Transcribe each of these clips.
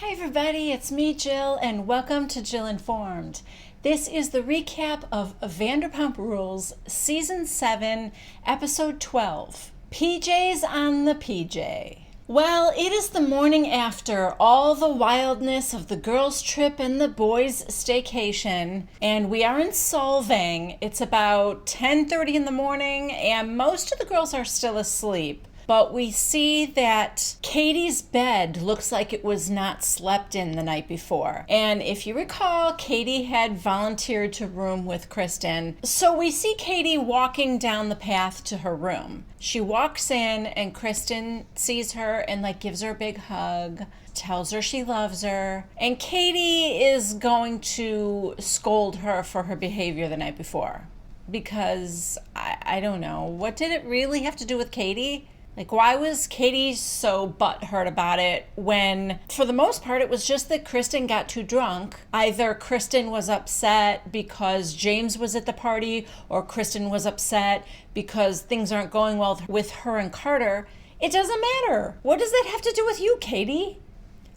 Hi everybody, it's me Jill and welcome to Jill Informed. This is the recap of Vanderpump Rules Season 7, Episode 12, PJs on the PJ. Well, it is the morning after all the wildness of the girls' trip and the boys' staycation, and we are in Solvang. It's about 10:30 in the morning, and most of the girls are still asleep. But we see that Katie's bed looks like it was not slept in the night before. And if you recall, Katie had volunteered to room with Kristen. So we see Katie walking down the path to her room. She walks in and Kristen sees her and gives her a big hug, tells her she loves her. And Katie is going to scold her for her behavior the night before. Because, I don't know, what did it really have to do with Katie? Why was Katie so butthurt about it when, for the most part, it was just that Kristen got too drunk? Either Kristen was upset because James was at the party, or Kristen was upset because things aren't going well with her and Carter. It doesn't matter. What does that have to do with you, Katie?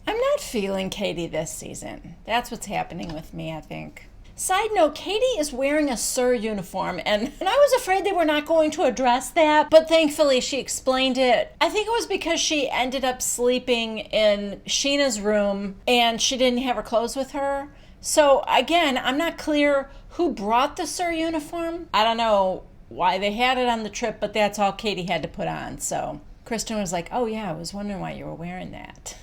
I'm not feeling Katie this season. That's what's happening with me, I think. Side note, Katie is wearing a SUR uniform, and I was afraid they were not going to address that, but thankfully she explained it. I think it was because she ended up sleeping in Sheena's room, and she didn't have her clothes with her. So again, I'm not clear who brought the SUR uniform. I don't know why they had it on the trip, but that's all Katie had to put on. So Kristen was like, oh yeah, I was wondering why you were wearing that.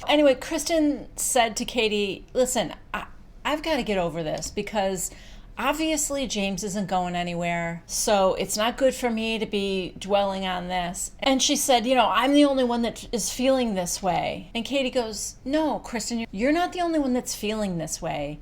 Anyway, Kristen said to Katie, listen, I've got to get over this because obviously James isn't going anywhere, so it's not good for me to be dwelling on this. And she said, I'm the only one that is feeling this way. And Katie goes, no, Kristen, you're not the only one that's feeling this way.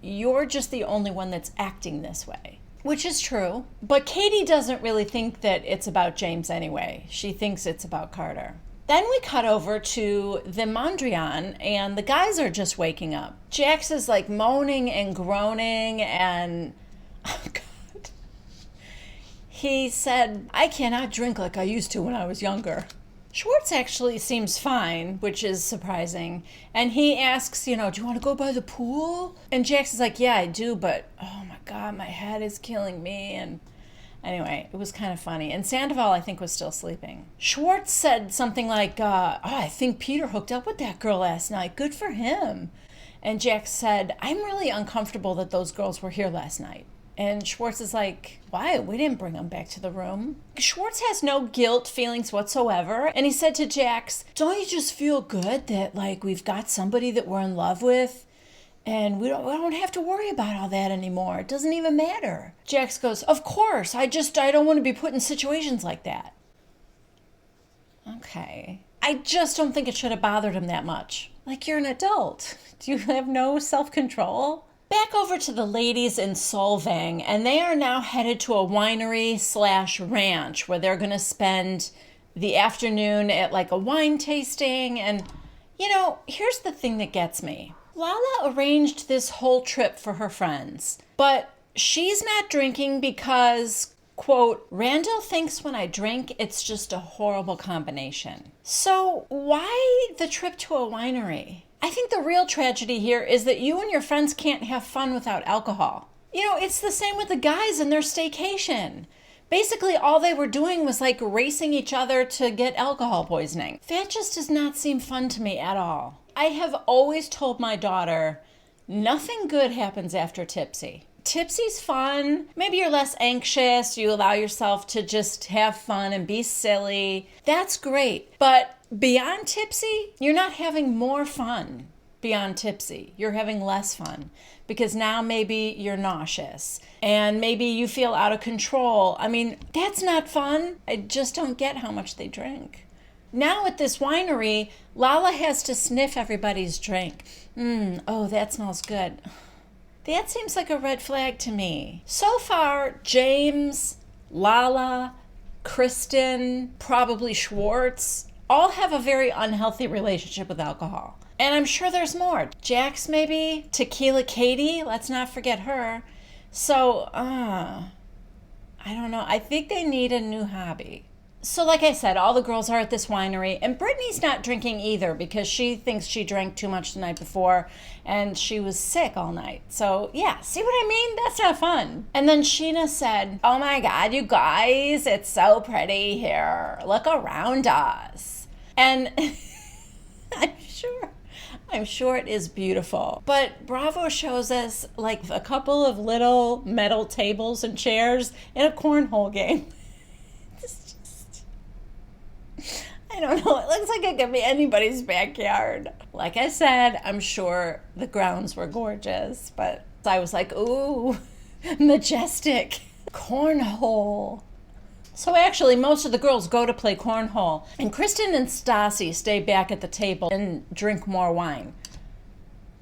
You're just the only one that's acting this way. Which is true. But Katie doesn't really think that it's about James anyway. She thinks it's about Carter. Then we cut over to the Mondrian, and the guys are just waking up. Jax is moaning and groaning, and oh God. He said, I cannot drink like I used to when I was younger. Schwartz actually seems fine, which is surprising. And he asks, do you want to go by the pool? And Jax is like, yeah, I do, but oh my God, my head is killing me. And anyway, it was kind of funny. And Sandoval, I think, was still sleeping. Schwartz said something like, I think Peter hooked up with that girl last night. Good for him. And Jax said, I'm really uncomfortable that those girls were here last night. And Schwartz is like, why? We didn't bring them back to the room. Schwartz has no guilt feelings whatsoever. And he said to Jax, don't you just feel good that, we've got somebody that we're in love with? And we don't have to worry about all that anymore. It doesn't even matter. Jax goes, of course. I don't want to be put in situations like that. Okay. I just don't think it should have bothered him that much. You're an adult. Do you have no self-control? Back over to the ladies in Solvang, and they are now headed to a winery/ranch where they're going to spend the afternoon at a wine tasting. And, here's the thing that gets me. Lala arranged this whole trip for her friends, but she's not drinking because, quote, Randall thinks when I drink, it's just a horrible combination. So why the trip to a winery? I think the real tragedy here is that you and your friends can't have fun without alcohol. It's the same with the guys in their staycation. Basically, all they were doing was racing each other to get alcohol poisoning. That just does not seem fun to me at all. I have always told my daughter, nothing good happens after tipsy. Tipsy's fun. Maybe you're less anxious. You allow yourself to just have fun and be silly. That's great. But beyond tipsy, you're not having more fun. Beyond tipsy, you're having less fun because now maybe you're nauseous and maybe you feel out of control. I mean, that's not fun. I just don't get how much they drink. Now at this winery, Lala has to sniff everybody's drink. Oh, that smells good. That seems like a red flag to me. So far, James, Lala, Kristen, probably Schwartz, all have a very unhealthy relationship with alcohol. And I'm sure there's more. Jax maybe, Tequila Katie, let's not forget her. So, I don't know. I think they need a new hobby. So like I said, all the girls are at this winery, and Brittany's not drinking either because she thinks she drank too much the night before and she was sick all night. So yeah, see what I mean? That's not fun. And then Sheena said, "Oh my God, you guys, it's so pretty here. Look around us." And I'm sure it is beautiful. But Bravo shows us like a couple of little metal tables and chairs in a cornhole game. I don't know. It looks like it could be anybody's backyard. Like I said, I'm sure the grounds were gorgeous, but I was like, ooh, majestic. Cornhole. So actually, most of the girls go to play cornhole, and Kristen and Stassi stay back at the table and drink more wine.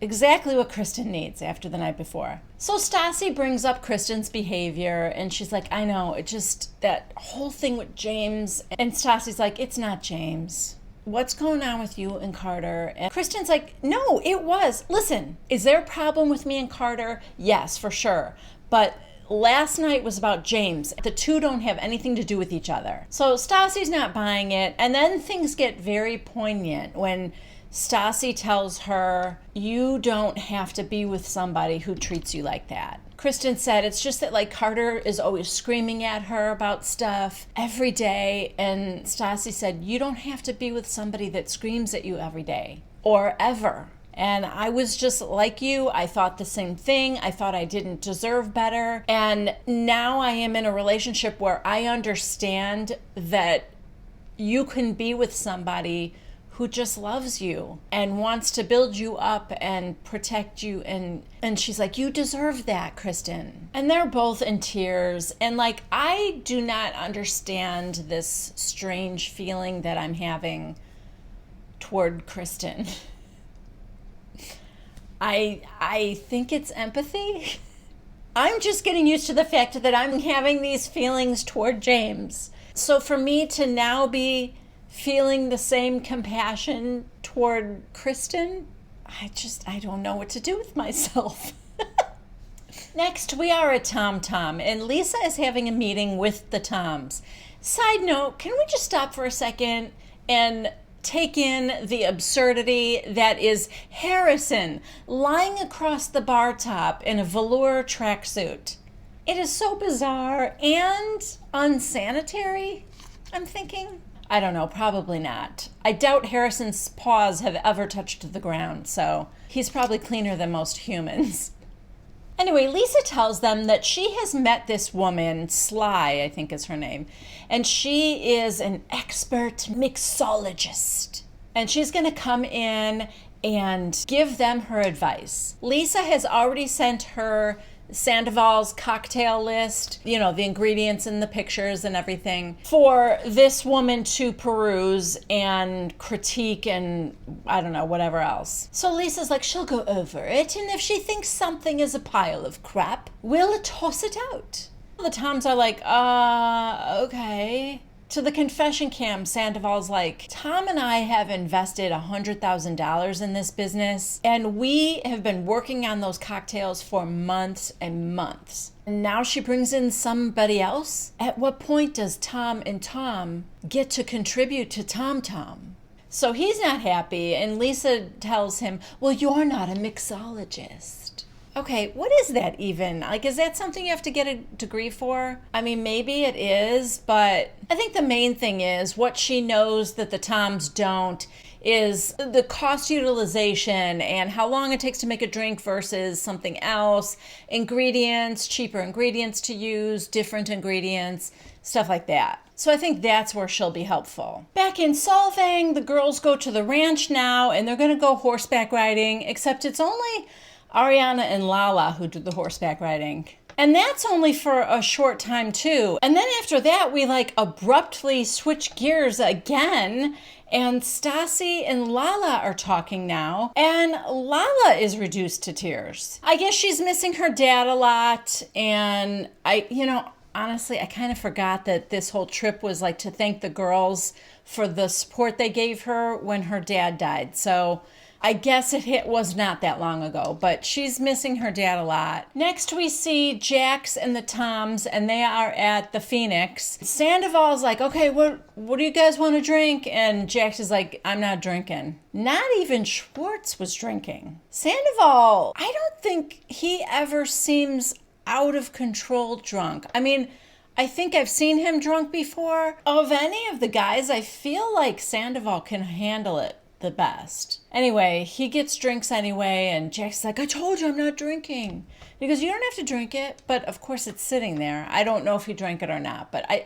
Exactly what Kristen needs after the night before. So Stassi brings up Kristen's behavior, and she's like, I know, it just, that whole thing with James. And Stassi's like, it's not James. What's going on with you and Carter? And Kristen's like, no, it was. Listen, is there a problem with me and Carter? Yes, for sure. But last night was about James. The two don't have anything to do with each other. So Stassi's not buying it. And then things get very poignant when Stassi tells her, you don't have to be with somebody who treats you like that. Kristen said it's just that like Carter is always screaming at her about stuff every day. And Stassi said, you don't have to be with somebody that screams at you every day or ever. And I was just like you. I thought the same thing. I thought I didn't deserve better. And now I am in a relationship where I understand that you can be with somebody who just loves you and wants to build you up and protect you. And she's like, you deserve that, Kristen. And they're both in tears. And like, I do not understand this strange feeling that I'm having toward Kristen. I think it's empathy. I'm just getting used to the fact that I'm having these feelings toward James. So for me to now be feeling the same compassion toward Kristen, I don't know what to do with myself. Next, we are at Tom Tom, and Lisa is having a meeting with the Toms. Side note, can we just stop for a second and take in the absurdity that is Harrison lying across the bar top in a velour tracksuit? It is so bizarre and unsanitary, I'm thinking. I don't know, probably not. I doubt Harrison's paws have ever touched the ground, so he's probably cleaner than most humans. Anyway, Lisa tells them that she has met this woman, Sly, I think is her name, and she is an expert mixologist. And she's going to come in and give them her advice. Lisa has already sent her Sandoval's cocktail list, you know, the ingredients and the pictures and everything, for this woman to peruse and critique and I don't know, whatever else. So Lisa's like, she'll go over it, and if she thinks something is a pile of crap, we'll toss it out. The Toms are like, okay. To the confession cam, Sandoval's like, Tom and I have invested $100,000 in this business, and we have been working on those cocktails for months and months. And now she brings in somebody else? At what point does Tom and Tom get to contribute to Tom Tom? So he's not happy, and Lisa tells him, well, you're not a mixologist. Okay, what is that even? Like, is that something you have to get a degree for? I mean, maybe it is, but I think the main thing is what she knows that the Toms don't is the cost utilization and how long it takes to make a drink versus something else, ingredients, cheaper ingredients to use, different ingredients, stuff like that. So I think that's where she'll be helpful. Back in Solvang, the girls go to the ranch now, and they're going to go horseback riding, except it's only Ariana and Lala who do the horseback riding. And that's only for a short time too. And then after that, we like abruptly switch gears again, and Stassi and Lala are talking now, and Lala is reduced to tears. I guess she's missing her dad a lot, and honestly, I kind of forgot that this whole trip was like to thank the girls for the support they gave her when her dad died. So I guess it was not that long ago, but she's missing her dad a lot. Next we see Jax and the Toms, and they are at the Phoenix. Sandoval's like, okay, what do you guys want to drink? And Jax is like, I'm not drinking. Not even Schwartz was drinking. Sandoval, I don't think he ever seems out of control drunk. I mean, I think I've seen him drunk before. Of any of the guys, I feel like Sandoval can handle it the best. Anyway, he gets drinks anyway, and Jack's like, I told you I'm not drinking. He goes, you don't have to drink it, but of course it's sitting there. I don't know if he drank it or not, but I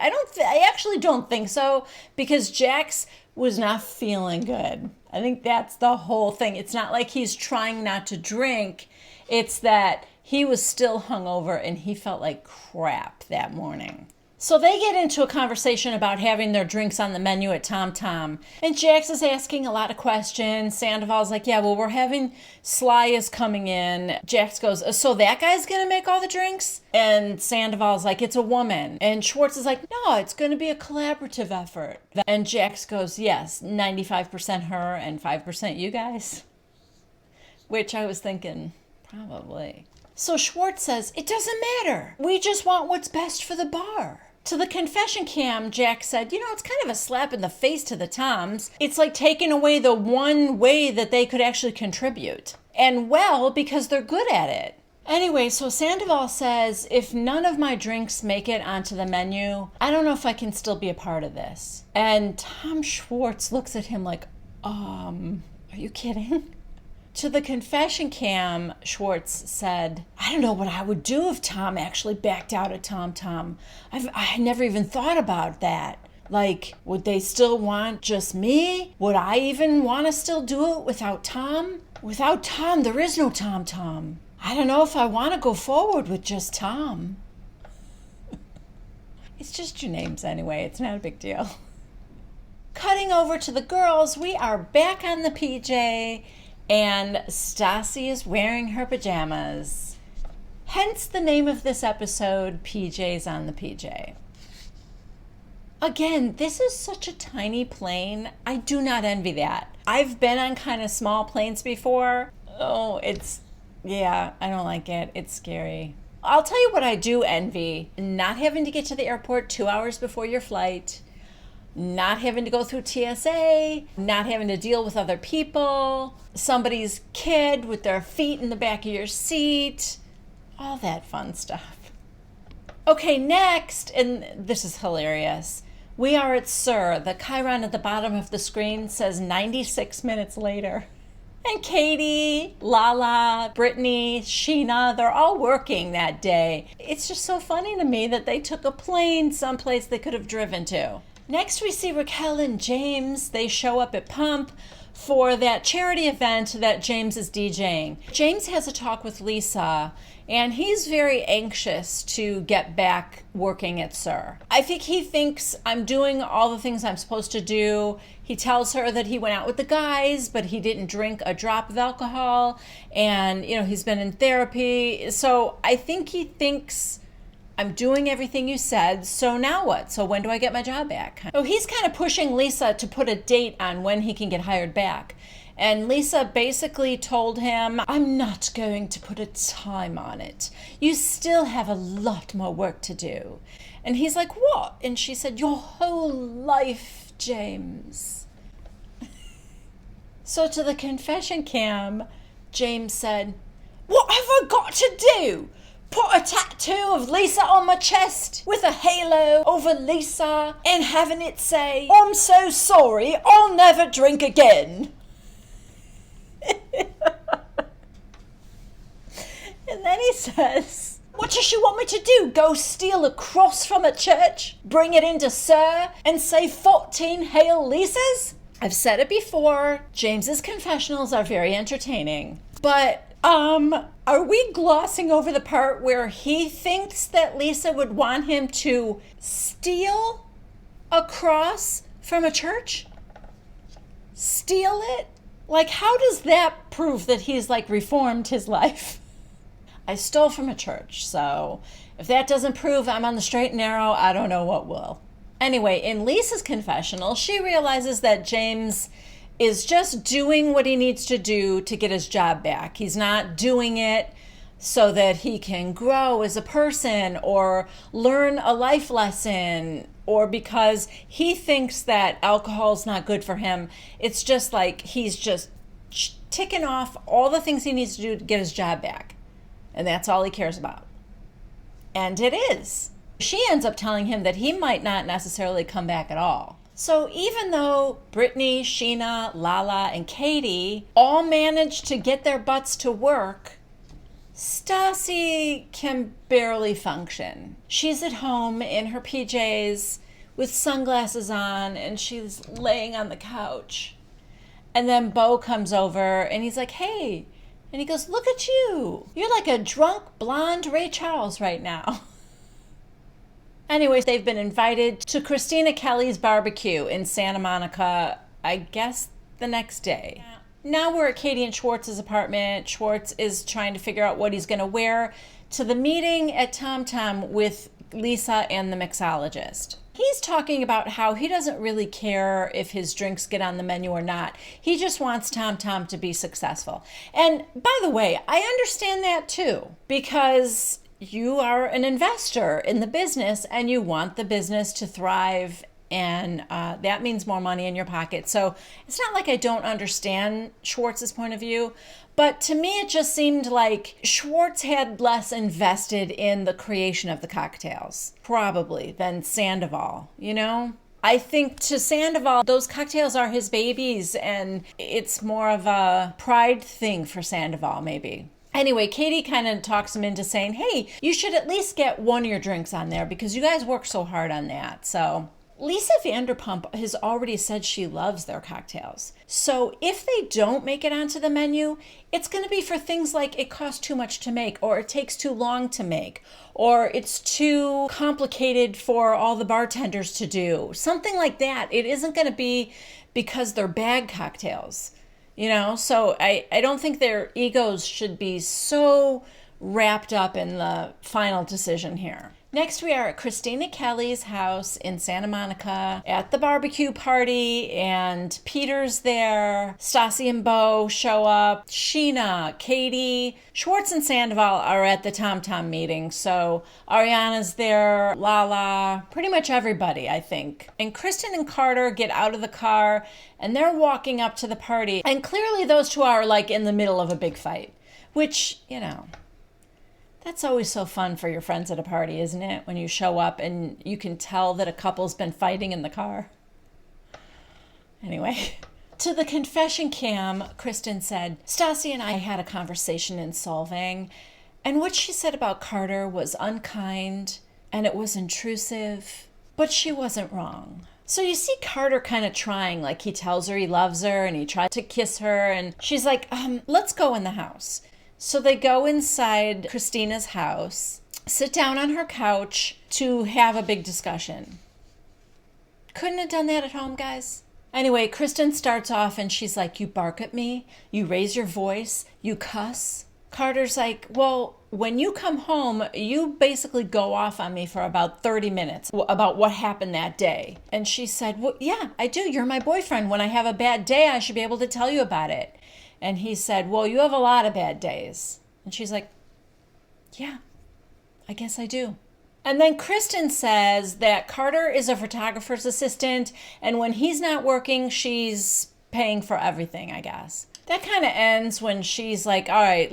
actually don't think so, because Jax was not feeling good. I think that's the whole thing. It's not like he's trying not to drink. It's that he was still hungover and he felt like crap that morning. So they get into a conversation about having their drinks on the menu at Tom Tom. And Jax is asking a lot of questions. Sandoval's like, yeah, well, we're having Sly is coming in. Jax goes, so that guy's going to make all the drinks? And Sandoval's like, it's a woman. And Schwartz is like, no, it's going to be a collaborative effort. And Jax goes, yes, 95% her and 5% you guys. Which I was thinking, probably. So Schwartz says, it doesn't matter. We just want what's best for the bar. To the confession cam, Jack said, it's kind of a slap in the face to the Toms. It's like taking away the one way that they could actually contribute. And well, because they're good at it. Anyway, so Sandoval says, if none of my drinks make it onto the menu, I don't know if I can still be a part of this. And Tom Schwartz looks at him like, are you kidding? To the confession cam, Schwartz said, I don't know what I would do if Tom actually backed out of Tom Tom. I never even thought about that. Like, would they still want just me? Would I even want to still do it without Tom? Without Tom, there is no Tom Tom. I don't know if I want to go forward with just Tom. It's just your names anyway. It's not a big deal. Cutting over to the girls, we are back on the PJ. And Stassi is wearing her pajamas. Hence the name of this episode, PJs on the PJ. Again, this is such a tiny plane. I do not envy that. I've been on kind of small planes before. Oh, I don't like it. It's scary. I'll tell you what I do envy. Not having to get to the airport 2 hours before your flight. Not having to go through TSA, not having to deal with other people, somebody's kid with their feet in the back of your seat, all that fun stuff. Okay, next, and this is hilarious. We are at SUR. The chyron at the bottom of the screen says 96 minutes later. And Katie, Lala, Brittany, Sheena, they're all working that day. It's just so funny to me that they took a plane someplace they could have driven to. Next, we see Raquel and James. They show up at Pump for that charity event that James is DJing. James has a talk with Lisa, and he's very anxious to get back working at SUR. I think he thinks I'm doing all the things I'm supposed to do. He tells her that he went out with the guys, but he didn't drink a drop of alcohol, and he's been in therapy. So I think he thinks I'm doing everything you said, so now what? So when do I get my job back? So he's kind of pushing Lisa to put a date on when he can get hired back. And Lisa basically told him, I'm not going to put a time on it. You still have a lot more work to do. And he's like, what? And she said, your whole life, James. So to the confession cam, James said, what have I got to do? Put a tattoo of Lisa on my chest with a halo over Lisa and having it say, I'm so sorry, I'll never drink again. And then he says, what does she want me to do? Go steal a cross from a church, bring it into SUR, and say 14 Hail Lisas? I've said it before, James's confessionals are very entertaining. But are we glossing over the part where he thinks that Lisa would want him to steal a cross from a church? Steal it? Like, how does that prove that he's, reformed his life? I stole from a church, so if that doesn't prove I'm on the straight and narrow, I don't know what will. Anyway, in Lisa's confessional, she realizes that James is just doing what he needs to do to get his job back. He's not doing it so that he can grow as a person or learn a life lesson or because he thinks that alcohol's not good for him. It's just like he's just ticking off all the things he needs to do to get his job back. And that's all he cares about. And it is. She ends up telling him that he might not necessarily come back at all. So even though Brittany, Sheena, Lala, and Katie all managed to get their butts to work, Stassi can barely function. She's at home in her PJs with sunglasses on and she's laying on the couch. And then Beau comes over and he's like, hey. And he goes, look at you. You're like a drunk blonde Ray Charles right now. Anyways, they've been invited to Christina Kelly's barbecue in Santa Monica, I guess the next day. Yeah. Now we're at Katie and Schwartz's apartment. Schwartz is trying to figure out what he's going to wear to the meeting at Tom Tom with Lisa and the mixologist. He's talking about how he doesn't really care if his drinks get on the menu or not. He just wants Tom Tom to be successful. And by the way, I understand that too, because you are an investor in the business and you want the business to thrive, and that means more money in your pocket. So it's not like I don't understand Schwartz's point of view, but to me it just seemed like Schwartz had less invested in the creation of the cocktails, probably, than Sandoval, you know? I think to Sandoval, those cocktails are his babies, and it's more of a pride thing for Sandoval, maybe. Anyway, Katie kind of talks him into saying, hey, you should at least get one of your drinks on there because you guys work so hard on that. So Lisa Vanderpump has already said she loves their cocktails. So if they don't make it onto the menu, it's going to be for things like it costs too much to make, or it takes too long to make, or it's too complicated for all the bartenders to do. Something like that. It isn't going to be because they're bag cocktails. You know, so I don't think their egos should be so wrapped up in the final decision here. Next, we are at Christina Kelly's house in Santa Monica at the barbecue party, and Peter's there. Stassi and Beau show up. Sheena, Katie, Schwartz and Sandoval are at the Tom Tom meeting, so Ariana's there, Lala, pretty much everybody, I think. And Kristen and Carter get out of the car, and they're walking up to the party, and clearly those two are like in the middle of a big fight, which, you know, that's always so fun for your friends at a party, isn't it? When you show up and you can tell that a couple's been fighting in the car. Anyway, to the confession cam, Kristen said, Stassi and I had a conversation in Solvang, and what she said about Carter was unkind and it was intrusive, but she wasn't wrong. So you see Carter kind of trying, like he tells her he loves her and he tried to kiss her, and she's like, let's go in the house. So they go inside Christina's house, sit down on her couch to have a big discussion. Couldn't have done that at home, guys. Anyway, Kristen starts off and she's like, you bark at me, you raise your voice, you cuss. Carter's like, well, when you come home, you basically go off on me for about 30 minutes about what happened that day. And she said, well, yeah, I do. You're my boyfriend. When I have a bad day, I should be able to tell you about it. And he said, well, you have a lot of bad days. And she's like, yeah, I guess I do. And then Kristen says that Carter is a photographer's assistant, and when he's not working, she's paying for everything, I guess. That kind of ends when she's like, all right,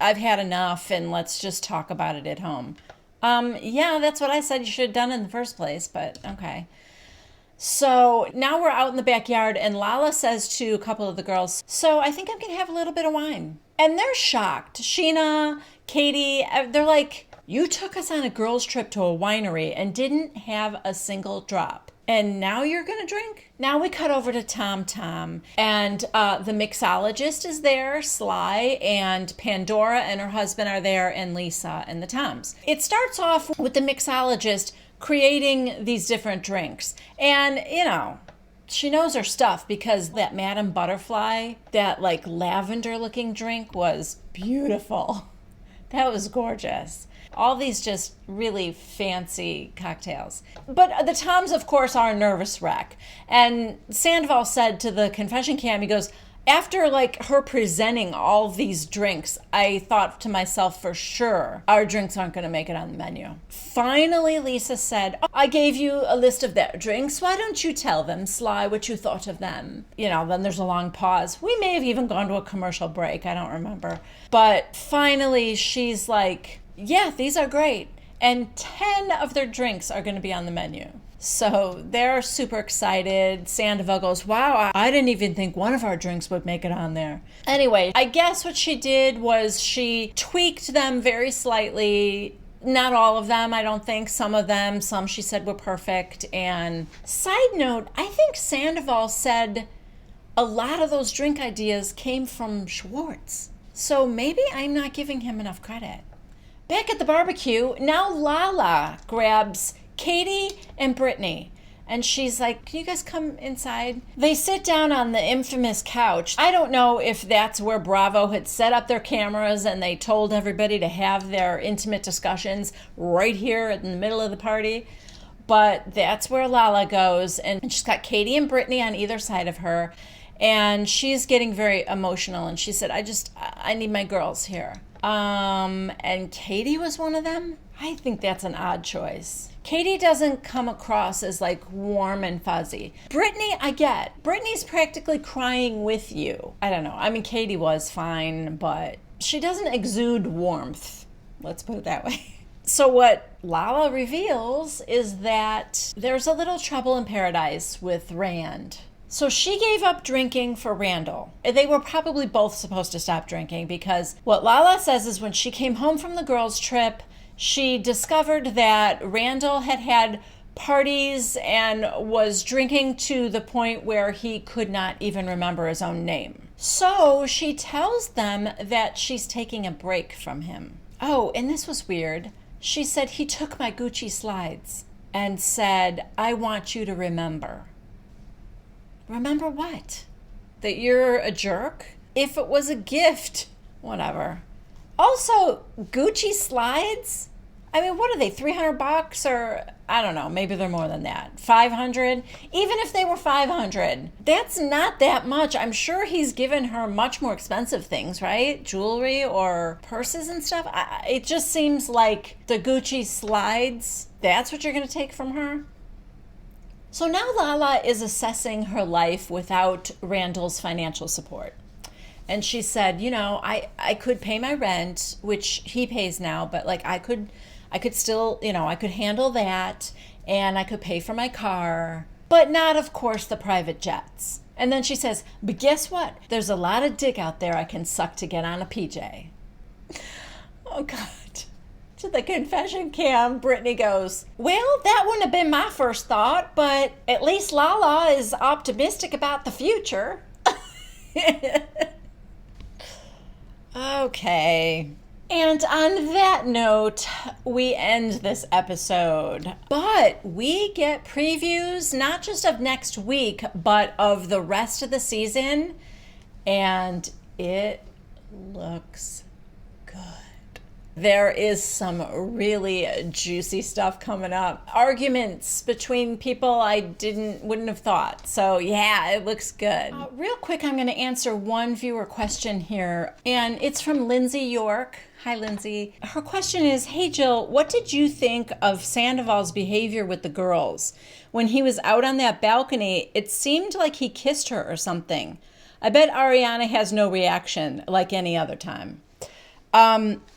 I've had enough, and let's just talk about it at home. Yeah, that's what I said you should have done in the first place, but okay. So now we're out in the backyard, and Lala says to a couple of the girls, so I think I'm going to have a little bit of wine. And they're shocked. Sheena, Katie, they're like, you took us on a girls' trip to a winery and didn't have a single drop. And now you're going to drink? Now we cut over to Tom Tom, and the mixologist is there, Sly, and Pandora and her husband are there, and Lisa and the Toms. It starts off with the mixologist creating these different drinks. And, you know, she knows her stuff because that Madame Butterfly, that like lavender looking drink was beautiful. That was gorgeous. All these just really fancy cocktails. But the Toms, of course, are a nervous wreck. And Sandoval said to the confession cam, he goes, after like her presenting all these drinks, I thought to myself, for sure, our drinks aren't going to make it on the menu. Finally, Lisa said, I gave you a list of their drinks. Why don't you tell them, Sly, what you thought of them? Then there's a long pause. We may have even gone to a commercial break. I don't remember. But finally, she's like, yeah, these are great. And 10 of their drinks are going to be on the menu. So they're super excited. Sandoval goes, wow, I didn't even think one of our drinks would make it on there. Anyway, I guess what she did was she tweaked them very slightly. Not all of them, I don't think. Some of them, some she said were perfect. And side note, I think Sandoval said a lot of those drink ideas came from Schwartz. So maybe I'm not giving him enough credit. Back at the barbecue, now Lala grabs Katie and Brittany, and she's like, can you guys come inside? They sit down on the infamous couch. I don't know if that's where Bravo had set up their cameras and they told everybody to have their intimate discussions right here in the middle of the party, but that's where Lala goes, and she's got Katie and Brittany on either side of her, and she's getting very emotional, and she said, I need my girls here. And Katie was one of them? I think that's an odd choice. Katie doesn't come across as like warm and fuzzy. Brittany, I get. Brittany's practically crying with you. I don't know. I mean, Katie was fine, but she doesn't exude warmth. Let's put it that way. So what Lala reveals is that there's a little trouble in paradise with Rand. So she gave up drinking for Randall. They were probably both supposed to stop drinking because what Lala says is when she came home from the girls' trip, she discovered that Randall had had parties and was drinking to the point where he could not even remember his own name. So she tells them that she's taking a break from him. Oh, and this was weird. She said, he took my Gucci slides and said, I want you to remember. Remember what? That you're a jerk? If it was a gift, whatever. Also, Gucci slides? I mean, what are they, $300 or I don't know, maybe they're more than that. 500? Even if they were 500, that's not that much. I'm sure he's given her much more expensive things, right? Jewelry or purses and stuff. It just seems like the Gucci slides, that's what you're going to take from her? So now Lala is assessing her life without Randall's financial support. And she said, I could pay my rent, which he pays now, but like I could still, I could handle that, and I could pay for my car, but not, of course, the private jets. And then she says, but guess what? There's a lot of dick out there I can suck to get on a PJ. Oh, God. To the confession cam, Brittany goes, well, that wouldn't have been my first thought, but at least Lala is optimistic about the future. Okay. And on that note, we end this episode. But we get previews, not just of next week, but of the rest of the season. And it looks good. There is some really juicy stuff coming up. Arguments between people I wouldn't have thought. So yeah, it looks good. Real quick, I'm going to answer one viewer question here. And it's from Lindsay York. Hi, Lindsay. Her question is, hey, Jill, what did you think of Sandoval's behavior with the girls? When he was out on that balcony, it seemed like he kissed her or something. I bet Ariana has no reaction like any other time.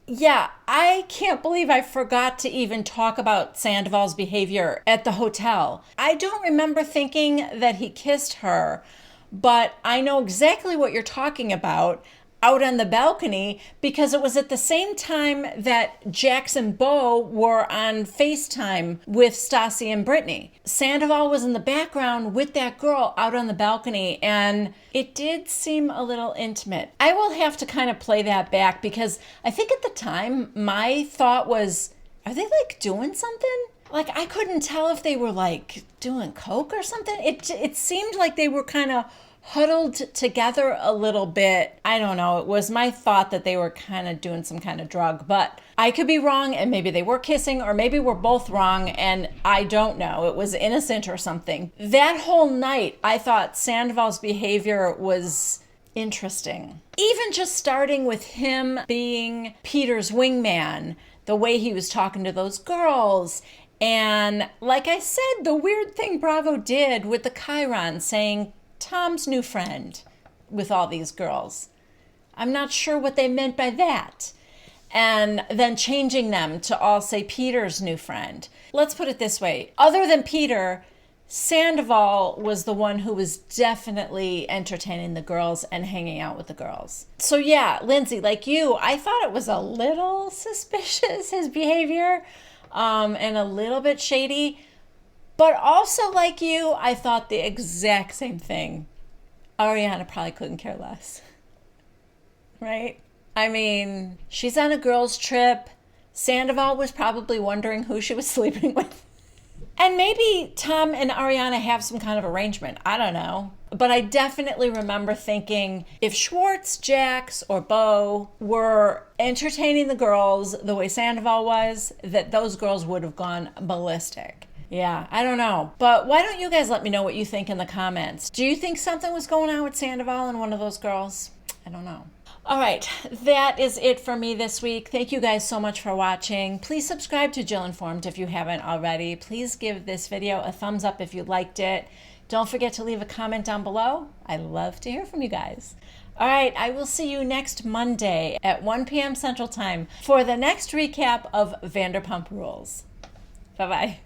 Yeah, I can't believe I forgot to even talk about Sandoval's behavior at the hotel. I don't remember thinking that he kissed her, but I know exactly what you're talking about out on the balcony because it was at the same time that Jax and Bo were on FaceTime with Stassi and Brittany. Sandoval was in the background with that girl out on the balcony, and it did seem a little intimate. I will have to kind of play that back because I think at the time my thought was, are they like doing something? Like I couldn't tell if they were like doing coke or something. It seemed like they were kind of huddled together a little bit. I don't know. It was my thought that they were kind of doing some kind of drug, but I could be wrong, and maybe they were kissing, or maybe we're both wrong, and I don't know. It was innocent or something. That whole night, I thought Sandoval's behavior was interesting. Even just starting with him being Peter's wingman, the way he was talking to those girls. And like I said, the weird thing Bravo did with the Chiron saying Tom's new friend with all these girls. I'm not sure what they meant by that. And then changing them to all say Peter's new friend. Let's put it this way. Other than Peter, Sandoval was the one who was definitely entertaining the girls and hanging out with the girls. So yeah, Lindsay, like you, I thought it was a little suspicious, his behavior, and a little bit shady. But also like you, I thought the exact same thing. Ariana probably couldn't care less. Right? I mean, she's on a girls' trip. Sandoval was probably wondering who she was sleeping with. And maybe Tom and Ariana have some kind of arrangement. I don't know. But I definitely remember thinking if Schwartz, Jax, or Bo were entertaining the girls the way Sandoval was, that those girls would have gone ballistic. Yeah, I don't know. But why don't you guys let me know what you think in the comments? Do you think something was going on with Sandoval and one of those girls? I don't know. All right, that is it for me this week. Thank you guys so much for watching. Please subscribe to Jill Informed if you haven't already. Please give this video a thumbs up if you liked it. Don't forget to leave a comment down below. I love to hear from you guys. All right, I will see you next Monday at 1 p.m. Central Time for the next recap of Vanderpump Rules. Bye-bye.